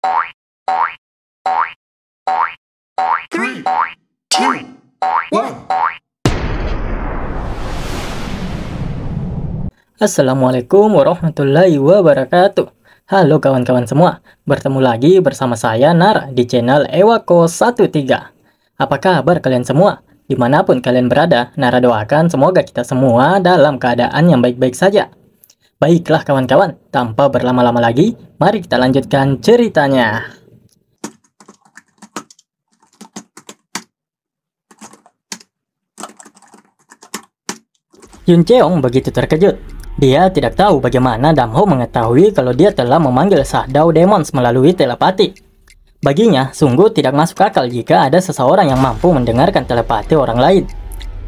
3, 2, 1. Assalamualaikum warahmatullahi wabarakatuh. Halo kawan-kawan semua, bertemu lagi bersama saya Nar di channel Ewako13. Apa kabar kalian semua? Dimanapun kalian berada, Nara doakan semoga kita semua dalam keadaan yang baik-baik saja. Baiklah kawan-kawan, tanpa berlama-lama lagi, mari kita lanjutkan ceritanya. Yun Cheong begitu terkejut. Dia tidak tahu bagaimana Damho mengetahui kalau dia telah memanggil Shadow Demons melalui telepati. Baginya, sungguh tidak masuk akal jika ada seseorang yang mampu mendengarkan telepati orang lain.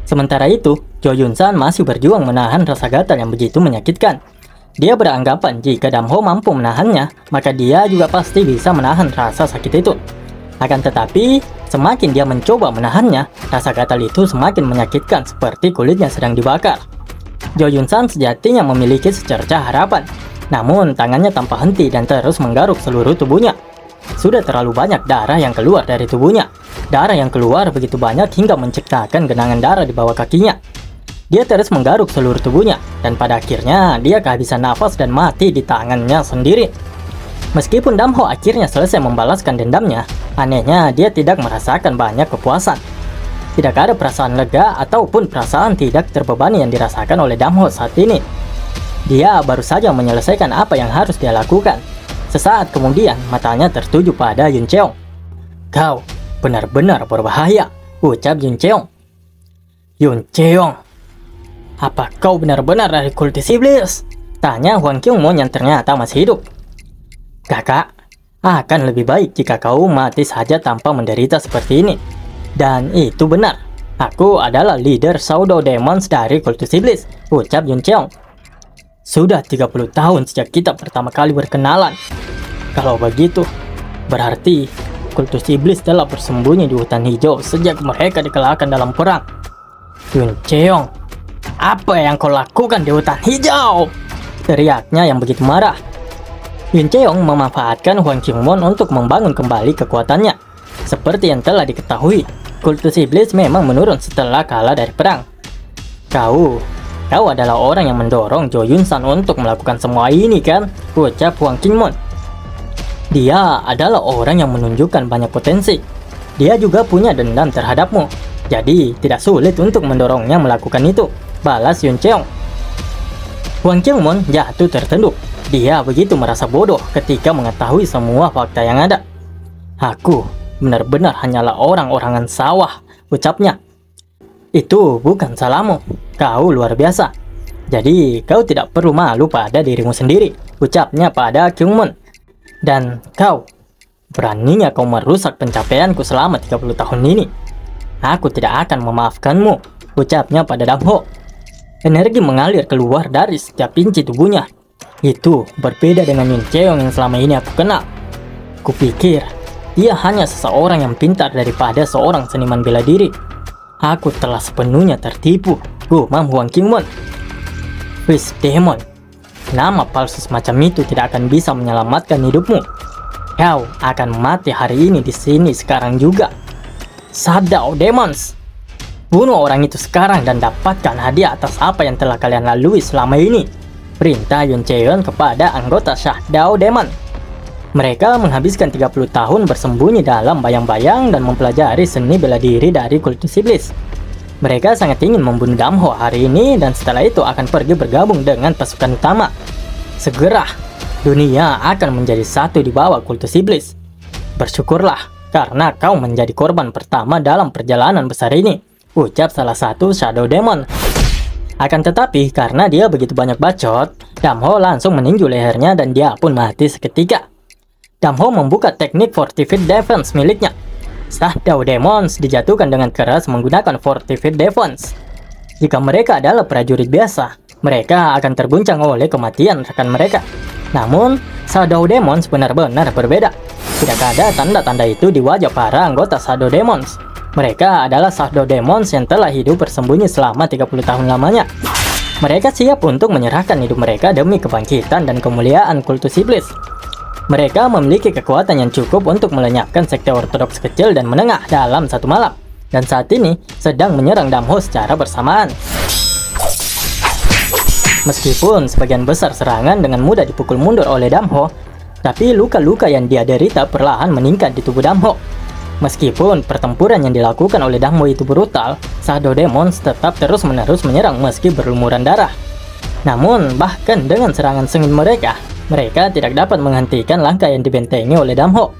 Sementara itu, Jo Yun San masih berjuang menahan rasa gatal yang begitu menyakitkan. Dia beranggapan jika Damho mampu menahannya, maka dia juga pasti bisa menahan rasa sakit itu. Akan tetapi, semakin dia mencoba menahannya, rasa gatal itu semakin menyakitkan seperti kulitnya sedang dibakar. Jo Yun San sejatinya memiliki secercah harapan, namun tangannya tanpa henti dan terus menggaruk seluruh tubuhnya. Sudah terlalu banyak darah yang keluar dari tubuhnya. Darah yang keluar begitu banyak hingga menciptakan genangan darah di bawah kakinya. Dia terus menggaruk seluruh tubuhnya, dan pada akhirnya dia kehabisan nafas dan mati di tangannya sendiri. Meskipun Damho akhirnya selesai membalaskan dendamnya, anehnya dia tidak merasakan banyak kepuasan. Tidak ada perasaan lega ataupun perasaan tidak terbebani yang dirasakan oleh Damho saat ini. Dia baru saja menyelesaikan apa yang harus dia lakukan. Sesaat kemudian matanya tertuju pada Yun Cheong. "Kau benar-benar berbahaya," ucap Yun Cheong. "Yun Cheong, apa kau benar-benar dari kultis iblis?" tanya Hwang Kyung-moon yang ternyata masih hidup. "Kakak, akan lebih baik jika kau mati saja tanpa menderita seperti ini. Dan itu benar, aku adalah leader Shadow Demons dari kultus iblis," ucap Yun Cheong. "Sudah 30 tahun sejak kita pertama kali berkenalan. Kalau begitu, berarti kultus iblis telah bersembunyi di hutan hijau sejak mereka dikalahkan dalam perang." "Yun Cheong, apa yang kau lakukan di hutan hijau?" teriaknya yang begitu marah. Yun Cheong memanfaatkan Hwang Kyung-moon untuk membangun kembali kekuatannya. Seperti yang telah diketahui, kultus iblis memang menurun setelah kalah dari perang. Kau adalah orang yang mendorong Jo Yun San untuk melakukan semua ini, kan?" ucap Hwang Kyung-moon. "Dia adalah orang yang menunjukkan banyak potensi. Dia juga punya dendam terhadapmu. Jadi tidak sulit untuk mendorongnya melakukan itu," balas Yun Cheong. Hwang Kyung-moon jatuh tertunduk. Dia begitu merasa bodoh ketika mengetahui semua fakta yang ada. "Aku benar-benar hanyalah orang-orangan sawah," ucapnya. "Itu bukan salahmu. Kau luar biasa. Jadi kau tidak perlu malu pada dirimu sendiri," ucapnya pada Kyung-moon. "Dan kau, beraninya kau merusak pencapaianku selama 30 tahun ini. Aku tidak akan memaafkanmu," ucapnya pada Damho. Energi mengalir keluar dari setiap inci tubuhnya. Itu berbeda dengan Yun Cheong yang selama ini aku kenal. Kupikir dia hanya seseorang yang pintar daripada seorang seniman bela diri. Aku telah sepenuhnya tertipu," gumam Hwang Kyung-moon. "Beast Demon, nama palsu semacam itu tidak akan bisa menyelamatkan hidupmu. Kau akan mati hari ini di sini sekarang juga. Shadow Demons, bunuh orang itu sekarang dan dapatkan hadiah atas apa yang telah kalian lalui selama ini," perintah Yun Cheong kepada anggota Shadow Demon. Mereka menghabiskan 30 tahun bersembunyi dalam bayang-bayang dan mempelajari seni bela diri dari kultus iblis. Mereka sangat ingin membunuh Damho hari ini dan setelah itu akan pergi bergabung dengan pasukan utama. Segera, dunia akan menjadi satu di bawah kultus iblis. "Bersyukurlah karena kau menjadi korban pertama dalam perjalanan besar ini," ucap salah satu Shadow Demon. Akan tetapi, karena dia begitu banyak bacot, Damho langsung meninju lehernya dan dia pun mati seketika. Damho membuka teknik Fortified Defense miliknya. Shadow Demons dijatuhkan dengan keras menggunakan Fortified Defense. Jika mereka adalah prajurit biasa, mereka akan terguncang oleh kematian rekan mereka. Namun, Shadow Demons benar-benar berbeda. Tidak ada tanda-tanda itu di wajah para anggota Shadow Demons. Mereka adalah Shadow Demons yang telah hidup bersembunyi selama 30 tahun lamanya. Mereka siap untuk menyerahkan hidup mereka demi kebangkitan dan kemuliaan kultus iblis. Mereka memiliki kekuatan yang cukup untuk melenyapkan sekte ortodoks kecil dan menengah dalam satu malam, dan saat ini sedang menyerang Damho secara bersamaan. Meskipun sebagian besar serangan dengan mudah dipukul mundur oleh Damho, tapi luka-luka yang dia derita perlahan meningkat di tubuh Damho. Meskipun pertempuran yang dilakukan oleh Damho itu brutal, Shadow Demons tetap terus-menerus menyerang meski berlumuran darah. Namun, bahkan dengan serangan sengit mereka tidak dapat menghentikan langkah yang dibentengi oleh Damho.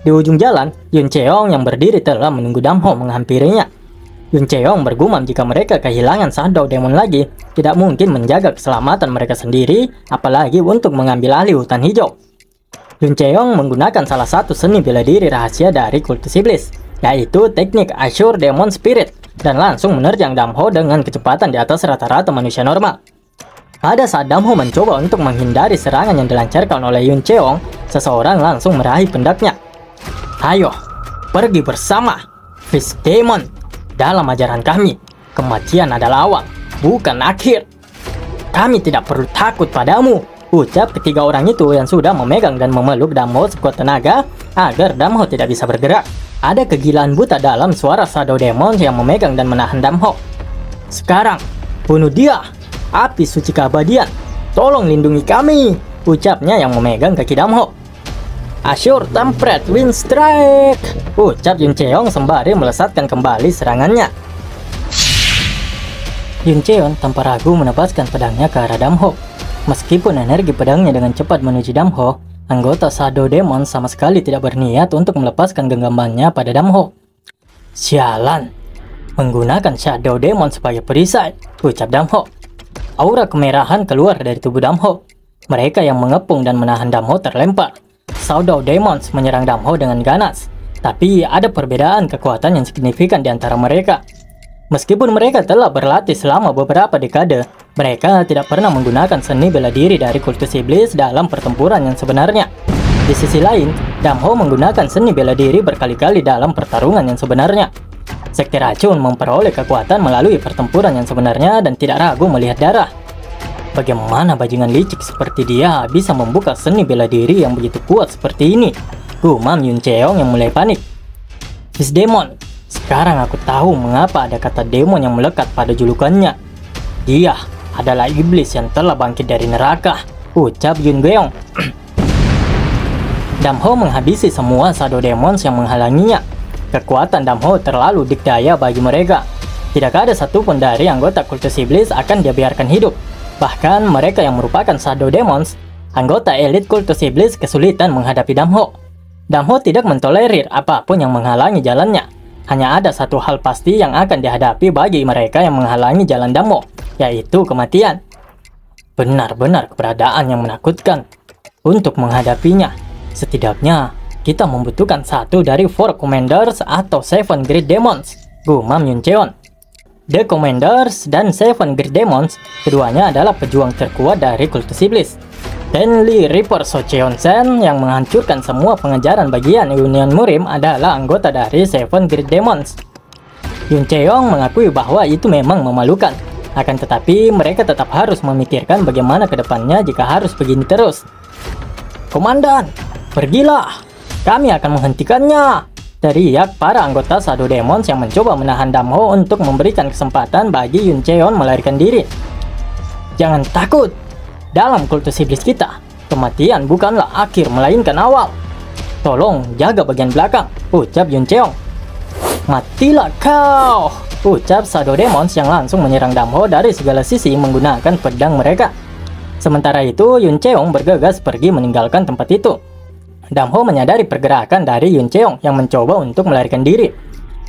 Di ujung jalan, Yun Cheong yang berdiri telah menunggu Damho menghampirinya. Yun Cheong bergumam jika mereka kehilangan Shadow Demon lagi, tidak mungkin menjaga keselamatan mereka sendiri, apalagi untuk mengambil alih hutan hijau. Yun Cheong menggunakan salah satu seni bela diri rahasia dari kultus iblis, yaitu teknik Azure Demon Spirit, dan langsung menerjang Damho dengan kecepatan di atas rata-rata manusia normal. Pada saat Damho mencoba untuk menghindari serangan yang dilancarkan oleh Yun Cheong, seseorang langsung meraih pundaknya. "Ayo, pergi bersama, Fist Demon. Dalam ajaran kami, kematian adalah awal, bukan akhir. Kami tidak perlu takut padamu," ucap ketiga orang itu yang sudah memegang dan memeluk Damho sekuat tenaga agar Damho tidak bisa bergerak. Ada kegilaan buta dalam suara Shadow Demons yang memegang dan menahan Damho. "Sekarang, bunuh dia! Api suci keabadian, tolong lindungi kami," ucapnya yang memegang kaki Damho. "Azure Tempered Wind Strike," ucap Yun Cheong sembari melesatkan kembali serangannya. Yun Cheong tanpa ragu menebaskan pedangnya ke arah Damho. Meskipun energi pedangnya dengan cepat menuju Damho, anggota Shadow Demon sama sekali tidak berniat untuk melepaskan genggamannya pada Damho. "Sialan, menggunakan Shadow Demon sebagai perisai," ucap Damho. Aura kemerahan keluar dari tubuh Damho. Mereka yang mengepung dan menahan Damho terlempar. Shadow Demons menyerang Damho dengan ganas, tapi ada perbedaan kekuatan yang signifikan di antara mereka. Meskipun mereka telah berlatih selama beberapa dekade, mereka tidak pernah menggunakan seni bela diri dari kultus iblis dalam pertempuran yang sebenarnya. Di sisi lain, Damho menggunakan seni bela diri berkali-kali dalam pertarungan yang sebenarnya. Sekte racun memperoleh kekuatan melalui pertempuran yang sebenarnya dan tidak ragu melihat darah. Bagaimana bajingan licik seperti dia bisa membuka seni bela diri yang begitu kuat seperti ini? Gumam Yun Cheong yang mulai panik. "Fist Demon, sekarang aku tahu mengapa ada kata demon yang melekat pada julukannya. Dia adalah iblis yang telah bangkit dari neraka," ucap Yun Geong. Damho menghabisi semua Shadow Demons yang menghalanginya. Kekuatan Damho terlalu dikdaya bagi mereka. Tidak ada satupun dari anggota kultus iblis akan dia biarkan hidup. Bahkan mereka yang merupakan Shadow Demons, anggota elit kultus iblis, kesulitan menghadapi Damho. Damho tidak mentolerir apapun yang menghalangi jalannya. Hanya ada satu hal pasti yang akan dihadapi bagi mereka yang menghalangi jalan Damho, yaitu kematian. Benar-benar keberadaan yang menakutkan. Untuk menghadapinya, setidaknya kita membutuhkan satu dari 4 Commanders atau 7 Great Demons, gumam Yun Cheong. The Commanders dan 7 Great Demons, keduanya adalah pejuang terkuat dari kultus iblis. Tenli Reaper So Cheon Sen yang menghancurkan semua pengejaran bagian Union Murim adalah anggota dari 7 Great Demons. Yun Cheong mengakui bahwa itu memang memalukan, akan tetapi mereka tetap harus memikirkan bagaimana kedepannya jika harus begini terus. "Komandan, pergilah! Kami akan menghentikannya!" teriak para anggota Shadow Demons yang mencoba menahan Damho untuk memberikan kesempatan bagi Yun Cheong melarikan diri. "Jangan takut! Dalam kultus iblis kita, kematian bukanlah akhir melainkan awal. Tolong jaga bagian belakang," ucap Yun Cheong. "Matilah kau!" ucap Shadow Demons yang langsung menyerang Damho dari segala sisi menggunakan pedang mereka. Sementara itu, Yun Cheong bergegas pergi meninggalkan tempat itu. Damho menyadari pergerakan dari Yun Cheong yang mencoba untuk melarikan diri.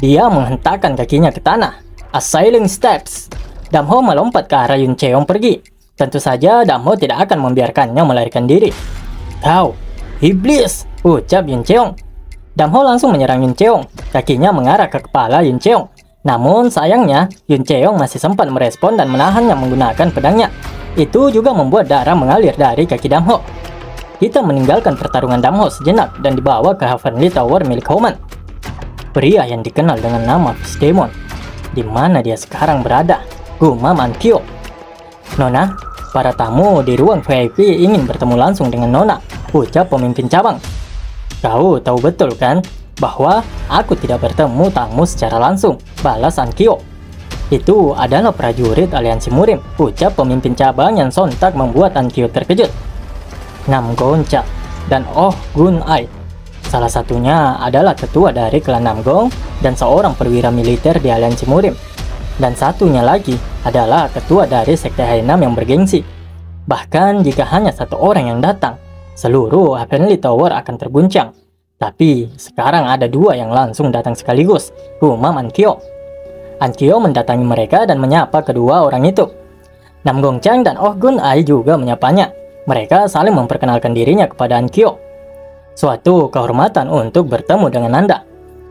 Dia menghentakkan kakinya ke tanah. Assailing Steps. Damho melompat ke arah Yun Cheong pergi. Tentu saja Damho tidak akan membiarkannya melarikan diri. "Kau, iblis!" ucap Yun Cheong. Damho langsung menyerang Yun Cheong. Kakinya mengarah ke kepala Yun Cheong. Namun sayangnya, Yun Cheong masih sempat merespon dan menahannya menggunakan pedangnya. Itu juga membuat darah mengalir dari kaki Damho. Kita meninggalkan pertarungan Damho sejenak dan dibawa ke Heavenly Tower milik Homan. Pria yang dikenal dengan nama Fist Demon. Di mana dia sekarang berada? Gumam Ankyo. "Nona, para tamu di ruang VIP ingin bertemu langsung dengan Nona," ucap pemimpin cabang. Kau tahu betul kan bahwa aku tidak bertemu tamu secara langsung, balas Ankyo. Itu adalah prajurit aliansi Murim, ucap pemimpin cabang yang sontak membuat Ankyo terkejut. Namgongcha dan Oh Gun Ai. Salah satunya adalah ketua dari klan Namgong dan seorang perwira militer di aliansi Murim. Dan satunya lagi adalah ketua dari sekte Hainam yang bergengsi. Bahkan jika hanya satu orang yang datang, seluruh Heavenly Tower akan terguncang. Tapi sekarang ada dua yang langsung datang sekaligus, gumam Ankyo. Ankyo mendatangi mereka dan menyapa kedua orang itu. Namgongchang dan Oh Gun Ai juga menyapanya. Mereka saling memperkenalkan dirinya kepada Ankyo. Suatu kehormatan untuk bertemu dengan Anda.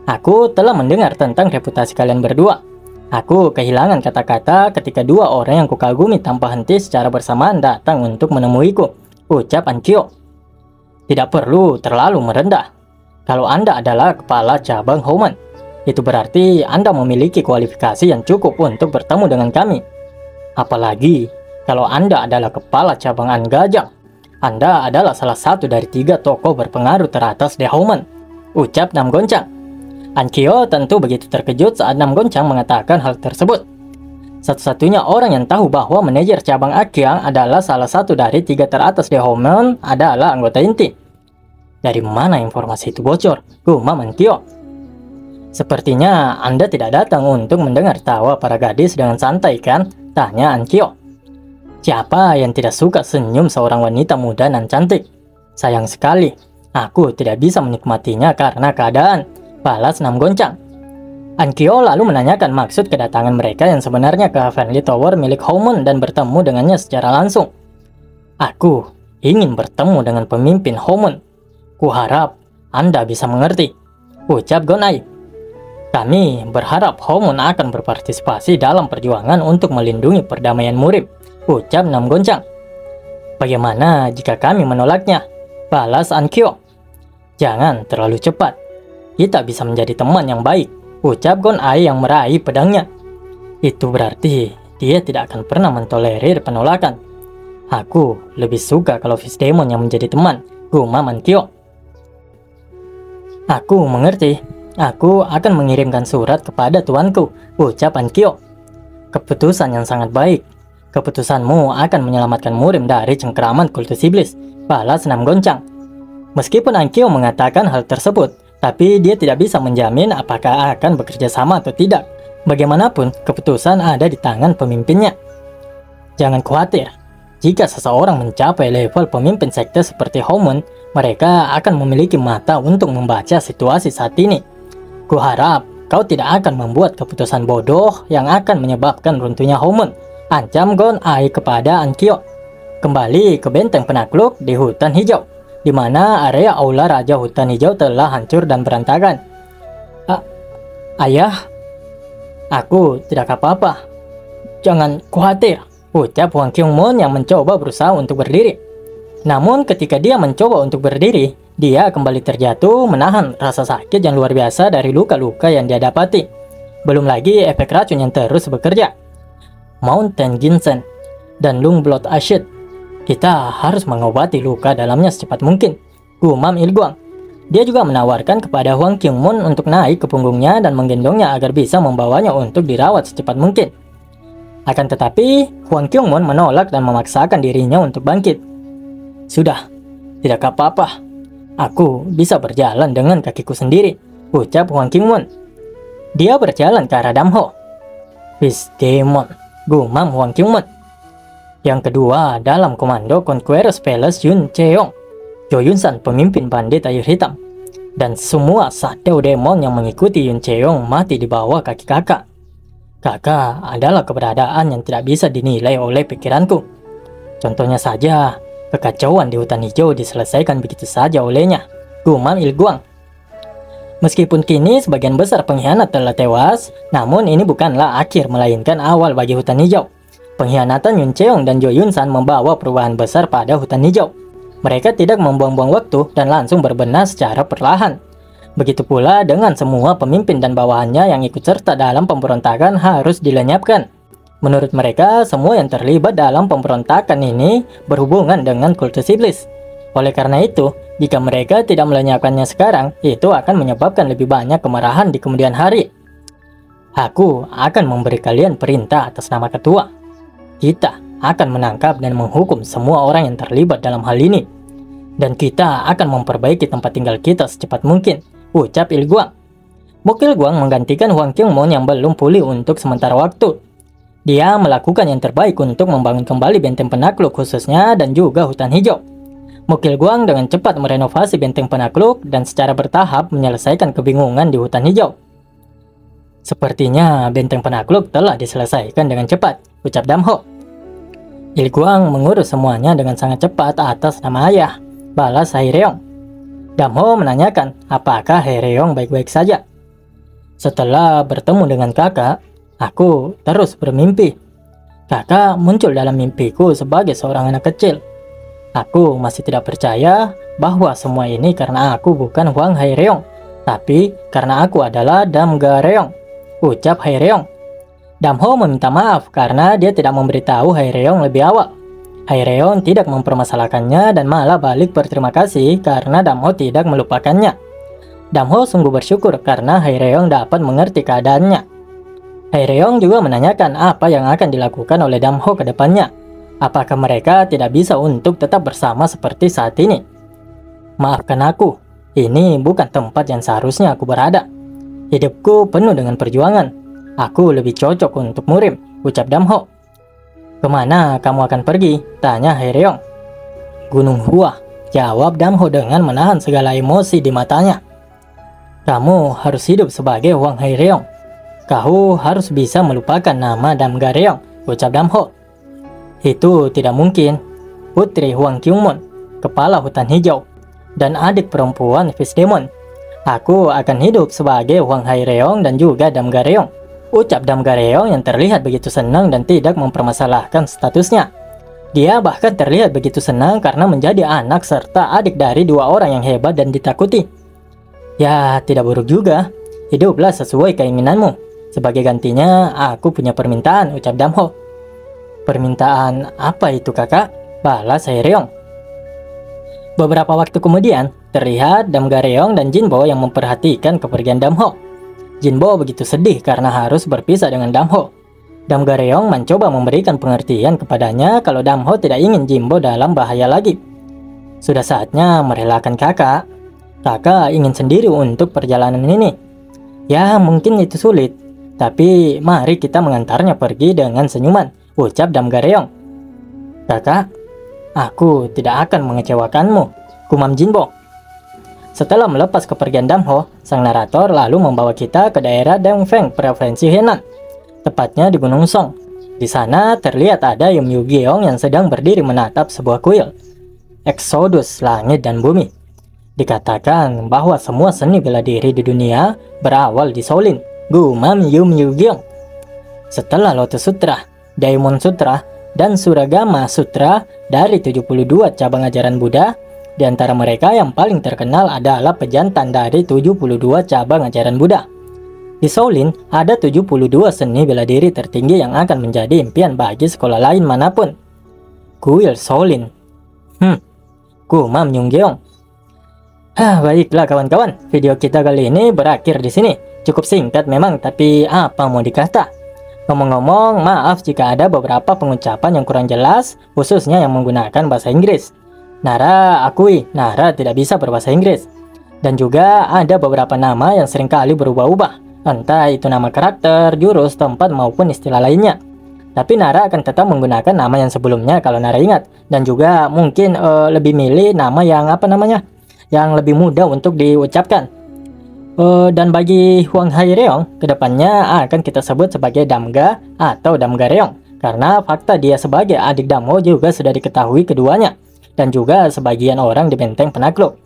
Aku telah mendengar tentang reputasi kalian berdua. Aku kehilangan kata-kata ketika dua orang yang kukagumi tanpa henti secara bersamaan datang untuk menemuiku, ucap Ankyo. Tidak perlu terlalu merendah. Kalau Anda adalah kepala cabang Homan, itu berarti Anda memiliki kualifikasi yang cukup untuk bertemu dengan kami. Apalagi kalau Anda adalah kepala cabang Angajang. Anda adalah salah satu dari 3 tokoh berpengaruh teratas di Homan, ucap Namgongchang. Ankyo tentu begitu terkejut saat Namgongchang mengatakan hal tersebut. Satu-satunya orang yang tahu bahwa manajer cabang Akyang adalah salah satu dari 3 teratas di Homan adalah anggota inti. Dari mana informasi itu bocor? Gumam Ankyo. Sepertinya Anda tidak datang untuk mendengar tawa para gadis dengan santai kan? Tanya Ankyo. Siapa yang tidak suka senyum seorang wanita muda dan cantik? Sayang sekali, aku tidak bisa menikmatinya karena keadaan, balas Namgongchang. Ankyo lalu menanyakan maksud kedatangan mereka yang sebenarnya ke Heavenly Tower milik Homan dan bertemu dengannya secara langsung. Aku ingin bertemu dengan pemimpin Homan. Kuharap Anda bisa mengerti, ucap Gonai. Kami berharap Homan akan berpartisipasi dalam perjuangan untuk melindungi perdamaian Murim, ucap Namgongchang. Bagaimana jika kami menolaknya? Balas Ankyo. Jangan terlalu cepat. Kita bisa menjadi teman yang baik, ucap Gonai yang meraih pedangnya. Itu berarti dia tidak akan pernah mentolerir penolakan. Aku lebih suka kalau Fishdemon yang menjadi teman, gumam Ankyo. Aku mengerti. Aku akan mengirimkan surat kepada tuanku, ucap Ankyo. Keputusan yang sangat baik. Keputusanmu akan menyelamatkan Murim dari cengkeraman kultus iblis, balas Namgongchang. Meskipun Ankyo mengatakan hal tersebut, tapi dia tidak bisa menjamin apakah akan bekerja sama atau tidak. Bagaimanapun, keputusan ada di tangan pemimpinnya. Jangan khawatir, jika seseorang mencapai level pemimpin sekte seperti Homan, mereka akan memiliki mata untuk membaca situasi saat ini. Kuharap kau tidak akan membuat keputusan bodoh yang akan menyebabkan runtuhnya Homan, ancam Gonai kepada Ankyo. Kembali ke benteng penakluk di hutan hijau, di mana area aula Raja Hutan Hijau telah hancur dan berantakan. Ayah, aku tidak apa-apa. Jangan khawatir, ucap Hwang Kyung-mon yang mencoba berusaha untuk berdiri. Namun ketika dia mencoba untuk berdiri, dia kembali terjatuh menahan rasa sakit yang luar biasa dari luka-luka yang dia dapati. Belum lagi efek racun yang terus bekerja. Mountain Ginseng dan Lung Blood Acid. Kita harus mengobati luka dalamnya secepat mungkin, gumam Ilguang. Dia juga menawarkan kepada Hwang Kyung-mon untuk naik ke punggungnya dan menggendongnya agar bisa membawanya untuk dirawat secepat mungkin. Akan tetapi, Hwang Kyung-mon menolak dan memaksakan dirinya untuk bangkit. Sudah, tidak apa-apa. Aku bisa berjalan dengan kakiku sendiri, ucap Hwang Kyung-mon. Dia berjalan ke arah Damho. Fishdemon, gumam Hwang Kyung-mon. Yang kedua dalam komando Conqueror's Palace Yun Cheong, Jo Yun-san pemimpin bandit air hitam, dan semua Shadow Demon yang mengikuti Yun Cheong mati di bawah kaki kakak. Kakak adalah keberadaan yang tidak bisa dinilai oleh pikiranku. Contohnya saja, kekacauan di hutan hijau diselesaikan begitu saja olehnya, gumam Ilguang. Meskipun kini sebagian besar pengkhianat telah tewas, namun ini bukanlah akhir melainkan awal bagi hutan hijau. Pengkhianatan Yun Cheong dan Jo Yun-san membawa perubahan besar pada hutan hijau. Mereka tidak membuang-buang waktu dan langsung berbenah secara perlahan. Begitu pula dengan semua pemimpin dan bawahannya yang ikut serta dalam pemberontakan harus dilenyapkan. Menurut mereka, semua yang terlibat dalam pemberontakan ini berhubungan dengan kultus iblis. Oleh karena itu, jika mereka tidak melenyapkannya sekarang, itu akan menyebabkan lebih banyak kemarahan di kemudian hari. Aku akan memberi kalian perintah atas nama ketua. Kita akan menangkap dan menghukum semua orang yang terlibat dalam hal ini. Dan kita akan memperbaiki tempat tinggal kita secepat mungkin, ucap Il Guang. Mokil Guang menggantikan Huang Qingmon yang belum pulih untuk sementara waktu. Dia melakukan yang terbaik untuk membangun kembali benteng penakluk khususnya dan juga hutan hijau. Mokil Guang dengan cepat merenovasi benteng penakluk dan secara bertahap menyelesaikan kebingungan di hutan hijau. Sepertinya benteng penakluk telah diselesaikan dengan cepat, ucap Damho. Il Guang mengurus semuanya dengan sangat cepat atas nama ayah, balas Haireong. Damho menanyakan apakah Haireong baik-baik saja. Setelah bertemu dengan kakak, aku terus bermimpi. Kakak muncul dalam mimpiku sebagai seorang anak kecil. Aku masih tidak percaya bahwa semua ini karena aku bukan Huang Haireong, tapi karena aku adalah Dam Gareong, ucap Haireong. Damho meminta maaf karena dia tidak memberitahu Haireong lebih awal. Haireong tidak mempermasalahkannya dan malah balik berterima kasih karena Damho tidak melupakannya. Damho sungguh bersyukur karena Haireong dapat mengerti keadaannya. Haireong juga menanyakan apa yang akan dilakukan oleh Damho ke depannya. Apakah mereka tidak bisa untuk tetap bersama seperti saat ini? Maafkan aku, ini bukan tempat yang seharusnya aku berada. Hidupku penuh dengan perjuangan. Aku lebih cocok untuk murim, ucap Damho. Kemana kamu akan pergi? Tanya Haireong. Gunung Hua, jawab Damho dengan menahan segala emosi di matanya. Kamu harus hidup sebagai Huang Haireong. Kau harus bisa melupakan nama Dam Gareong, ucap Damho. Itu tidak mungkin. Putri Huang Qingmon, kepala hutan hijau, dan adik perempuan Fish Demon. Aku akan hidup sebagai Huang Haireong dan juga Dam Gareong, ucap Dam Gareong yang terlihat begitu senang dan tidak mempermasalahkan statusnya. Dia bahkan terlihat begitu senang karena menjadi anak serta adik dari dua orang yang hebat dan ditakuti. Ya, tidak buruk juga. Hiduplah sesuai keinginanmu. Sebagai gantinya, aku punya permintaan, ucap Damho. Permintaan apa itu kakak? Balas Haireong. Beberapa waktu kemudian, terlihat Dam Gareong dan Jinbo yang memperhatikan kepergian Damho. Jinbo begitu sedih karena harus berpisah dengan Damho. Dam Gareong mencoba memberikan pengertian kepadanya kalau Damho tidak ingin Jinbo dalam bahaya lagi. Sudah saatnya merelakan kakak. Kakak ingin sendiri untuk perjalanan ini. Ya, mungkin itu sulit. Tapi mari kita mengantarnya pergi dengan senyuman, ucap Dam Gareong. Kakak, aku tidak akan mengecewakanmu, gumam Jinbo. Setelah melepas kepergian Damho, sang narator lalu membawa kita ke daerah Dongfeng, Provinsi Henan, tepatnya di Gunung Song. Di sana terlihat ada Yum Yu Geong yang sedang berdiri menatap sebuah kuil. Eksodus langit dan bumi. Dikatakan bahwa semua seni bela diri di dunia berawal di Shaolin, gumam Yum Yu Geong. Setelah Lotus Sutra, Daimon Sutra, dan Suragama Sutra dari 72 cabang ajaran Buddha, di antara mereka yang paling terkenal adalah pejantan dari 72 cabang ajaran Buddha. Di Shaolin ada 72 seni bela diri tertinggi yang akan menjadi impian bagi sekolah lain manapun. Kuil Shaolin. Gumam Yung Geong. Baiklah kawan-kawan, video kita kali ini berakhir di sini. Cukup singkat memang, tapi apa mau dikata? Ngomong-ngomong, maaf jika ada beberapa pengucapan yang kurang jelas, khususnya yang menggunakan bahasa Inggris. Nara akui, Nara tidak bisa berbahasa Inggris. Dan juga ada beberapa nama yang seringkali berubah-ubah, entah itu nama karakter, jurus, tempat, maupun istilah lainnya. Tapi Nara akan tetap menggunakan nama yang sebelumnya kalau Nara ingat. Dan juga mungkin lebih milih nama yang yang lebih mudah untuk diucapkan. Dan bagi Huang Haireong, kedepannya akan kita sebut sebagai Damga atau Dam Gareong, karena fakta dia sebagai adik Damho juga sudah diketahui keduanya, dan juga sebagian orang di benteng penakluk.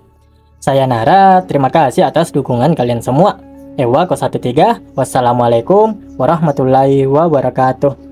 Saya Nara, terima kasih atas dukungan kalian semua. Ewa 13, wassalamualaikum warahmatullahi wabarakatuh.